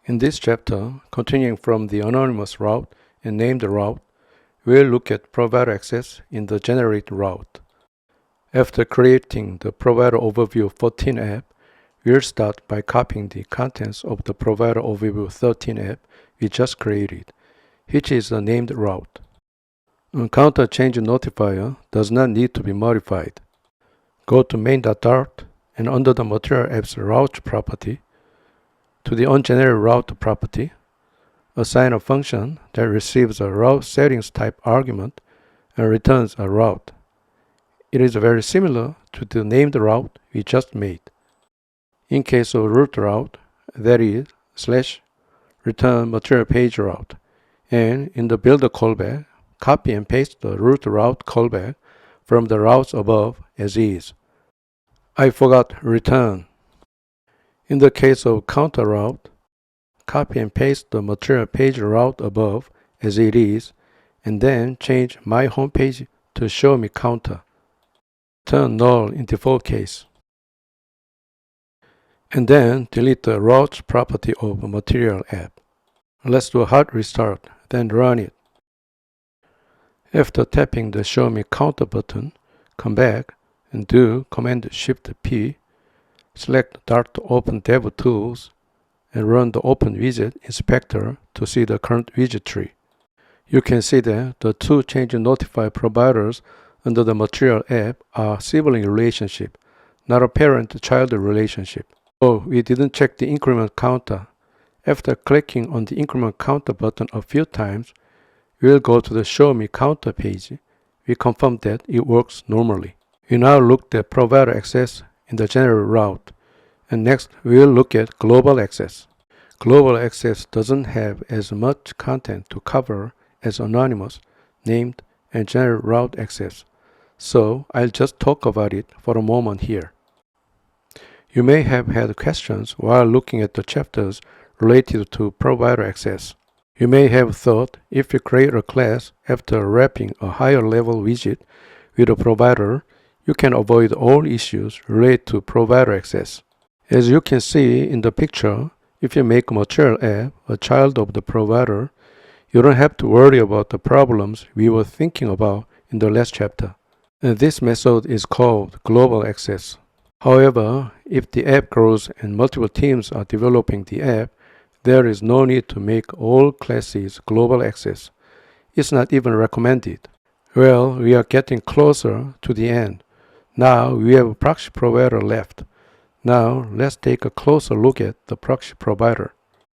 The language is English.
In this chapter, continuing from the anonymous route and named route, we'll look at provider access in the generate route. After creating the Provider Overview 14 app, we'll start by copying the contents of the Provider Overview 13 app we just created, which is the named route. A counter change notifier does not need to be modified. Go to main.dart and under the Material App's route property, to the ungenerated route property, assign a function that receives a route settings type argument and returns a route. It is very similar to the named route we just made. In case of root route, that is /return material page route, and in the builder callback, copy and paste the root route callback from the routes above as is. I forgot return. In the case of counter route, copy and paste the material page route above as it is, and then change my home page to show me counter. Turn null in default case. And then delete the route property of material app. Let's do a hard restart, then run it. After tapping the show me counter button, come back and do Command-Shift-P, select Dart to open DevTools, and run the Open Widget Inspector to see the current widget tree. You can see that the two change notify providers under the Material app are sibling relationship, not a parent-child relationship. So we didn't check the increment counter. After clicking on the increment counter button a few times, we'll go to the Show Me Counter page. We confirm that it works normally. We now looked at provider access in the general route, and next we'll look at global access. Global access doesn't have as much content to cover as anonymous, named, and general route access, so I'll just talk about it for a moment here. You may have had questions while looking at the chapters related to provider access. You may have thought if you create a class after wrapping a higher level widget with a provider, you can avoid all issues related to provider access. As you can see in the picture, if you make Material app a child of the provider, you don't have to worry about the problems we were thinking about in the last chapter. And this method is called global access. However, if the app grows and multiple teams are developing the app, there is no need to make all classes global access. It's not even recommended. Well, we are getting closer to the end. Now we have a proxy provider left. Now let's take a closer look at the proxy provider.